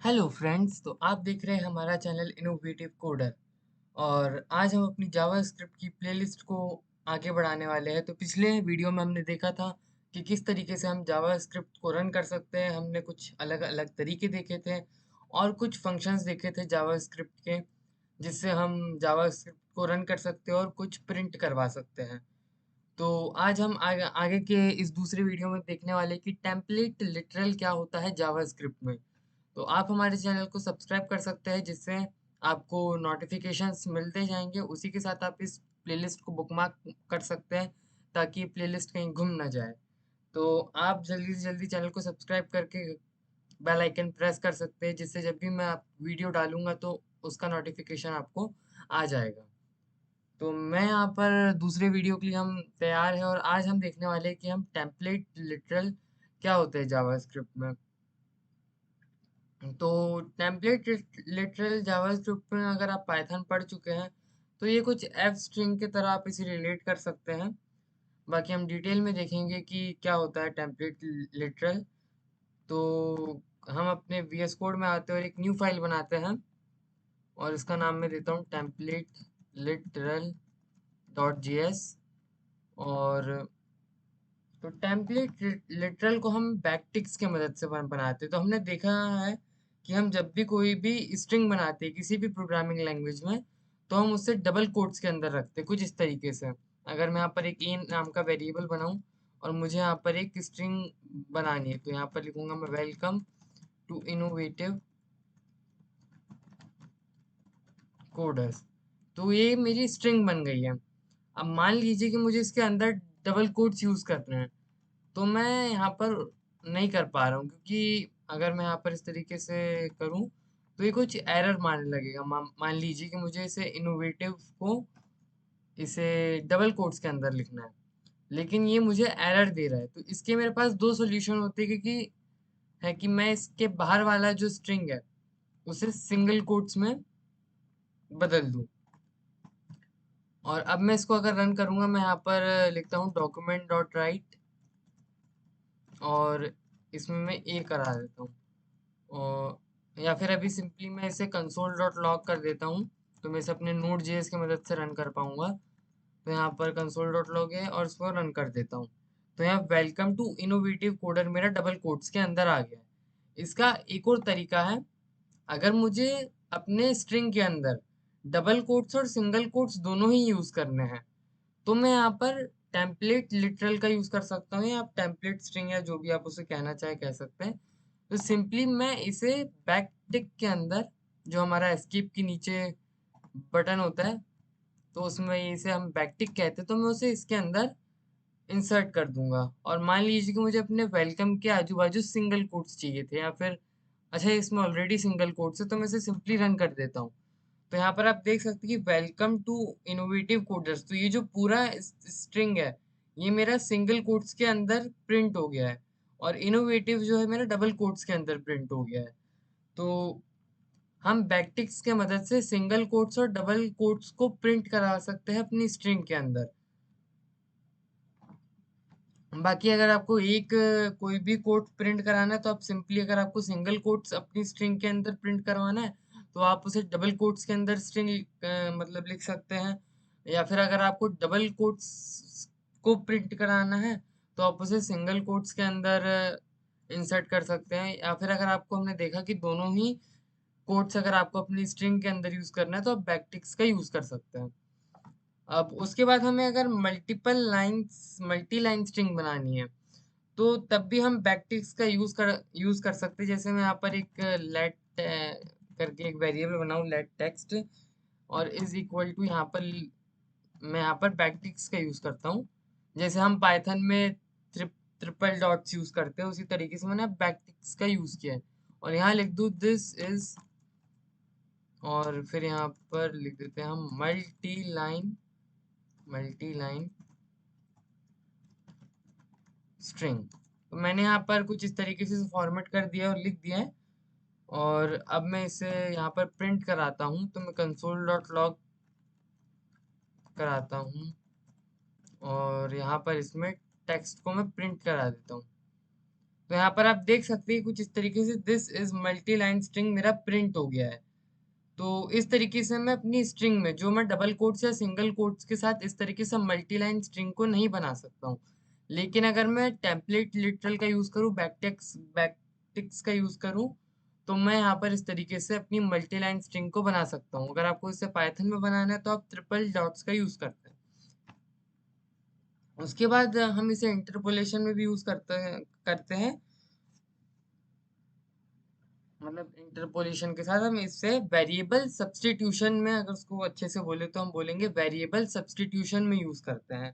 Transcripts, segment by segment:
Hello friends, तो आप देख रहे हैं हमारा चैनल इनोवेटिव कोडर। और आज हम अपनी जावा स्क्रिप्ट की प्लेलिस्ट को आगे बढ़ाने वाले हैं। तो पिछले वीडियो में हमने देखा था कि किस तरीके से हम जावा स्क्रिप्ट को रन कर सकते हैं। हमने कुछ अलग अलग तरीके देखे थे और कुछ फंक्शंस देखे थे जावा स्क्रिप्ट के, जिससे हम जावा स्क्रिप्ट को रन कर सकते हैं और कुछ प्रिंट करवा सकते हैं। तो आज हम आगे के इस दूसरे वीडियो में देखने वाले कि टेम्पलेट लिटरल क्या होता है जावा स्क्रिप्ट में। तो आप हमारे चैनल को सब्सक्राइब कर सकते हैं, जिससे आपको नोटिफिकेशंस मिलते जाएंगे। उसी के साथ आप इस प्लेलिस्ट को बुकमार्क कर सकते हैं ताकि प्लेलिस्ट कहीं गुम ना जाए। तो आप जल्दी से जल्दी चैनल को सब्सक्राइब करके बेल आइकन प्रेस कर सकते हैं, जिससे जब भी मैं आप वीडियो डालूंगा तो उसका नोटिफिकेशन आपको आ जाएगा। तो मैं यहाँ पर दूसरे वीडियो के लिए हम तैयार है और आज हम देखने वाले हैं कि हम टेम्पलेट लिटरल क्या होते हैं जावास्क्रिप्ट में। तो टेम्पलेट लिटरल जावास्क्रिप्ट में अगर आप पाइथन पढ़ चुके हैं तो ये कुछ एफ स्ट्रिंग की तरह आप इसे रिलेट कर सकते हैं। बाकी हम डिटेल में देखेंगे कि क्या होता है टेम्पलेट लिटरल। तो हम अपने वीएस कोड में आते हैं और एक न्यू फाइल बनाते हैं और इसका नाम मैं देता हूँ template literal dot G S. और तो टेम्पलेट लिटरल को हम बैकटिक्स की मदद से बनाते हैं। तो हमने देखा है कि हम जब भी कोई भी स्ट्रिंग बनाते हैं किसी भी प्रोग्रामिंग लैंग्वेज में, तो हम उससे डबल कोट्स के अंदर रखते हैं कुछ इस तरीके से। अगर मैं यहाँ पर एक ए नाम का वेरिएबल बनाऊं और मुझे यहाँ पर एक स्ट्रिंग बनानी है, तो यहाँ पर लिखूंगा मैं वेलकम टू इनोवेटिव कोडर्स। तो ये मेरी स्ट्रिंग बन गई है। अब मान लीजिए कि मुझे इसके अंदर डबल कोट्स यूज करने हैं, तो मैं यहाँ पर नहीं कर पा रहा हूँ, क्योंकि अगर मैं यहाँ पर इस तरीके से करूँ तो ये कुछ एरर मारने लगेगा। मान लीजिए कि मुझे इसे इनोवेटिव को इसे डबल कोट्स के अंदर लिखना है, लेकिन ये मुझे एरर दे रहा है। तो इसके मेरे पास दो सॉल्यूशन होते हैं, क्योंकि है कि मैं इसके बाहर वाला जो स्ट्रिंग है उसे सिंगल कोट्स में बदल दूं। और अब मैं इसको अगर रन करूंगा, मैं यहाँ पर लिखता हूँ डॉक्यूमेंट डॉट राइट और इसमें मैं ए करा देता हूँ। और या फिर अभी सिंपली मैं इसे कंसोल डॉट लॉग कर देता हूँ, तो मैं इसे अपने नोड जेएस की मदद से रन कर पाऊंगा। तो यहाँ पर कंसोल डॉट लॉग है और इसको रन कर देता हूँ। तो यहाँ वेलकम टू इनोवेटिव कोडर मेरा डबल कोट्स के अंदर आ गया है। इसका एक और तरीका है। अगर मुझे अपने स्ट्रिंग के अंदर डबल कोट्स और सिंगल कोट्स दोनों ही यूज करने हैं, तो मैं यहाँ पर टेम्पलेट लिटरल का यूज कर सकता हूँ, या आप टेम्पलेट स्ट्रिंग या जो भी आप उसे कहना चाहे कह सकते हैं। तो सिंपली मैं इसे बैक टिक के अंदर, जो हमारा एस्केप के नीचे बटन होता है, तो उसमें इसे हम बैक टिक कहते हैं, तो मैं उसे इसके अंदर इंसर्ट कर दूंगा। और मान लीजिए कि मुझे अपने वेलकम के आजू बाजू सिंगल कोट्स चाहिए थे, या फिर अच्छा इसमें ऑलरेडी सिंगल कोट्स है, तो मैं इसे सिंपली रन कर देता हूँ। तो यहाँ पर आप देख सकते हैं कि वेलकम टू इनोवेटिव कोडर्स, तो ये जो पूरा स्ट्रिंग है ये मेरा सिंगल कोट्स के अंदर प्रिंट हो गया है, और इनोवेटिव जो है मेरा डबल कोट्स के अंदर प्रिंट हो गया है। तो हम बैकटिक्स के मदद से सिंगल कोट्स और डबल कोट्स को प्रिंट करा सकते हैं अपनी स्ट्रिंग के अंदर। बाकी अगर आपको एक कोई भी कोट प्रिंट कराना है, तो आप सिंपली, अगर आपको सिंगल कोट्स अपनी स्ट्रिंग के अंदर प्रिंट करवाना है, तो आप उसे डबल कोट्स के अंदर स्ट्रिंग मतलब लिख सकते हैं। या फिर अगर आपको डबल कोट्स को प्रिंट कराना है, तो आप उसे सिंगल कोट्स के अंदर इंसर्ट कर सकते हैं। या फिर अगर आपको, हमने देखा कि दोनों ही कोट्स अगर आपको अपनी स्ट्रिंग के अंदर यूज करना है, तो आप बैकटिक्स का यूज कर सकते हैं। अब उसके बाद हमें अगर मल्टी लाइन स्ट्रिंग बनानी है, तो तब भी हम बैकटिक्स का यूज कर सकते हैं। जैसे मैं यहाँ पर एक लेट करके एक वेरिएबल बनाऊँ, लेट टेक्स्ट, और इज इक्वल टू, यहाँ पर मैं यहाँ पर बैकटिक्स का यूज करता हूँ। जैसे हम पाइथन में ट्रिपल डॉट्स यूज करते हैं, उसी तरीके से मैंने बैकटिक्स का यूज किया है। और यहाँ लिख दूँ दिस इज, और फिर यहाँ पर लिख देते हैं हम मल्टी लाइन स्ट्रिंग। तो मैंने यहाँ पर कुछ इस तरीके से फॉर्मेट कर दिया और लिख दिया है। और अब मैं इसे यहाँ पर प्रिंट कराता हूँ, तो मैं कंसोल डॉट लॉग कराता हूँ और यहाँ पर इसमें टेक्स्ट को मैं प्रिंट करा देता हूँ। तो यहाँ पर आप देख सकते हैं कुछ इस तरीके से this is multi line string मेरा प्रिंट हो गया है। तो इस तरीके से मैं अपनी स्ट्रिंग में जो मैं डबल कोट्स या सिंगल कोट्स के साथ इस तरीके से मल्टी लाइन स्ट्रिंग को नहीं बना सकता हूँ। लेकिन अगर मैं टेम्पलेट लिटरल का यूज़ करूँ, बैकटिक्स का यूज़ करूँ, तो मैं यहाँ पर इस तरीके से अपनी मल्टी लाइन स्ट्रिंग को बना सकता हूँ। अगर आपको इसे पाइथन में बनाना है तो आप ट्रिपल डॉट्स का यूज़ करते हैं। उसके बाद हम इसे इंटरपोलेशन में भी यूज़ करते हैं। मतलब इंटरपोलेशन के साथ हम इससे वेरिएबल सब्स्टिट्यूशन में, अगर उसको अच्छे से बोले तो हम बोलेंगे वेरिएबल सब्स्टिट्यूशन में यूज़ करते हैं।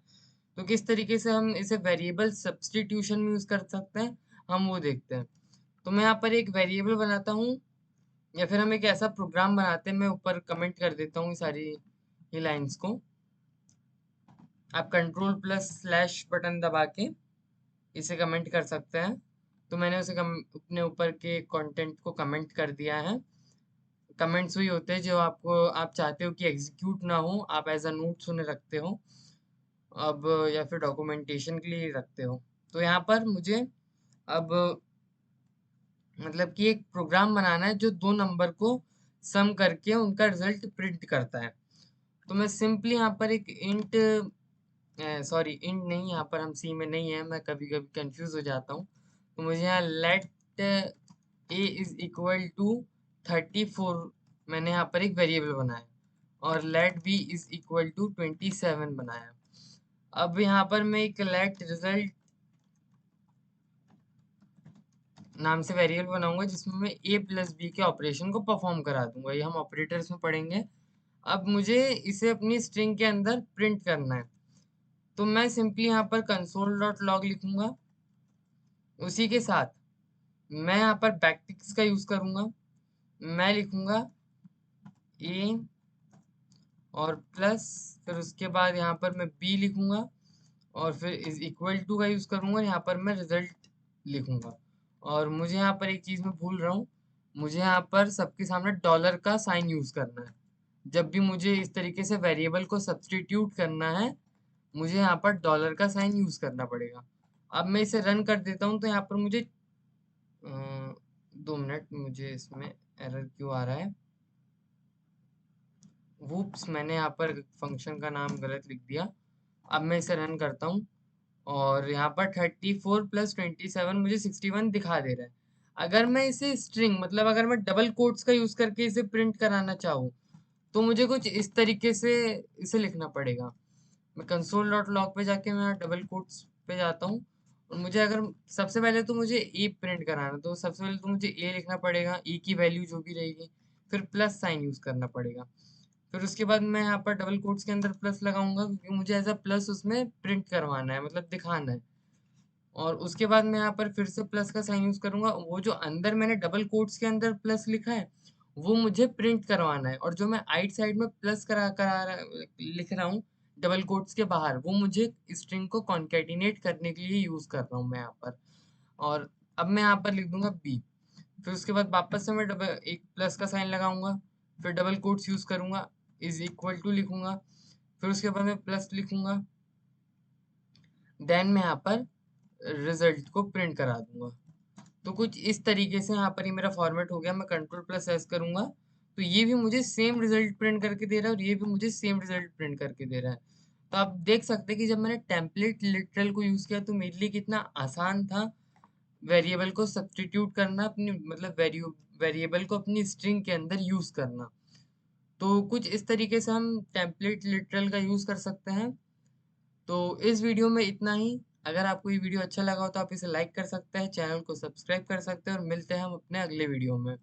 तो किस तरीके से हम इसे वेरिएबल सब्स्टिट्यूशन में यूज़ कर सकते हैं, हम वो देखते हैं। तो मैं यहाँ पर एक वेरिएबल बनाता हूँ, या फिर हम एक ऐसा प्रोग्राम बनाते हैं, मैं ऊपर कमेंट कर देता हूँ सारी ये लाइंस को। आप कंट्रोल प्लस स्लैश बटन दबा के इसे कमेंट कर सकते हैं। तो मैंने उसे अपने ऊपर के कंटेंट को कमेंट कर दिया है। कमेंट्स वही होते हैं जो आप चाहते हो कि एग्जीक्यूट ना हो, आप एज अ नोट्स उन्हें रखते हो अब, या फिर डॉक्यूमेंटेशन के लिए रखते हो। तो यहाँ पर मुझे अब मतलब कि एक प्रोग्राम बनाना है जो दो नंबर को सम करके उनका रिजल्ट प्रिंट करता है। तो मैं सिंपली यहाँ पर एक इंट, सॉरी इंट नहीं, यहाँ पर हम सी में नहीं है, मैं कभी कभी कंफ्यूज हो जाता हूँ। तो मुझे यहाँ let A is equal to 34, मैंने यहाँ पर एक वेरिएबल बनाया, और let B is equal to 27 बनाया। अब यहाँ पर मैं एक लेट रिजल्ट नाम से वेरिएबल बनाऊंगा जिसमें मैं ए प्लस बी के ऑपरेशन को परफॉर्म करा दूंगा। ये हम ऑपरेटर्स में पढ़ेंगे। अब मुझे इसे अपनी स्ट्रिंग के अंदर प्रिंट करना है। तो मैं सिंपली यहाँ पर कंसोल डॉट लॉग लिखूंगा। उसी के साथ मैं यहाँ पर बैकटिक्स का यूज करूंगा। मैं लिखूंगा ए और प्लस, फिर उसके बाद यहाँ पर मैं बी लिखूंगा, और फिर इज इक्वल टू का यूज करूंगा, और यहाँ पर मैं रिजल्ट लिखूंगा। और मुझे यहाँ पर एक चीज मैं भूल रहा हूँ, मुझे यहाँ पर सबके सामने डॉलर का साइन यूज करना है। जब भी मुझे इस तरीके से वेरिएबल को सब्स्टिट्यूट करना है, मुझे यहाँ पर डॉलर का साइन यूज करना पड़ेगा। अब मैं इसे रन कर देता हूँ, तो यहाँ पर मुझे 2 मिनट, मुझे इसमें एरर क्यों आ रहा है। वूप्स, मैंने यहाँ पर फंक्शन का नाम गलत लिख दिया। अब मैं इसे रन करता हूँ, और यहाँ पर 34 प्लस 27 मुझे 61 दिखा दे रहा है। अगर मैं इसे स्ट्रिंग, मतलब अगर मैं डबल कोट्स का यूज करके इसे प्रिंट कराना चाहूँ, तो मुझे कुछ इस तरीके से इसे लिखना पड़ेगा। मैं कंसोल डॉट लॉग पे जाके मैं डबल कोट्स पे जाता हूँ, और मुझे अगर सबसे पहले तो मुझे ए प्रिंट कराना, तो सबसे पहले तो मुझे ए लिखना पड़ेगा, ए की वैल्यू जो भी रहेगी, फिर प्लस साइन यूज करना पड़ेगा। फिर उसके बाद मैं यहाँ पर डबल कोट्स के अंदर प्लस लगाऊंगा, क्योंकि मुझे एज अ प्लस उसमें प्रिंट करवाना है, मतलब दिखाना है। और उसके बाद मैं यहाँ पर फिर से प्लस का साइन यूज करूंगा। वो जो अंदर मैंने डबल कोट्स के अंदर प्लस लिखा है, वो मुझे प्रिंट करवाना है। और जो मैं आइट साइड में प्लस लिख रहा हूँ डबल कोट्स के बाहर, वो मुझे स्ट्रिंग को कॉन्केटिनेट करने के लिए यूज कर रहा हूँ मैं यहाँ पर। और अब मैं यहाँ पर लिख दूंगा बी। फिर उसके बाद वापस से मैं डबल एक प्लस का साइन लगाऊंगा, फिर डबल कोट्स यूज करूंगा, इज इक्वल टू लिखूंगा, फिर उसके बाद मैं प्लस लिखूंगा, देन मैं यहाँ पर रिजल्ट को प्रिंट करा दूंगा। तो कुछ इस तरीके से यहाँ पर ये मेरा फॉर्मेट हो गया। मैं कंट्रोल प्लस एस करूंगा, तो ये भी मुझे सेम रिजल्ट प्रिंट करके दे रहा है, और ये भी मुझे सेम रिजल्ट प्रिंट करके दे रहा है। तो आप देख सकते हैं कि जब मैंने टेम्पलेट लिटरल को यूज किया, तो मेरे लिए कितना आसान था वेरिएबल को सब्स्टिट्यूट करना, अपनी मतलब वेरिएबल को अपनी स्ट्रिंग के अंदर यूज करना। तो कुछ इस तरीके से हम टेम्पलेट लिटरल का यूज कर सकते हैं। तो इस वीडियो में इतना ही। अगर आपको ये वीडियो अच्छा लगा हो तो आप इसे लाइक कर सकते हैं, चैनल को सब्सक्राइब कर सकते हैं, और मिलते हैं हम अपने अगले वीडियो में।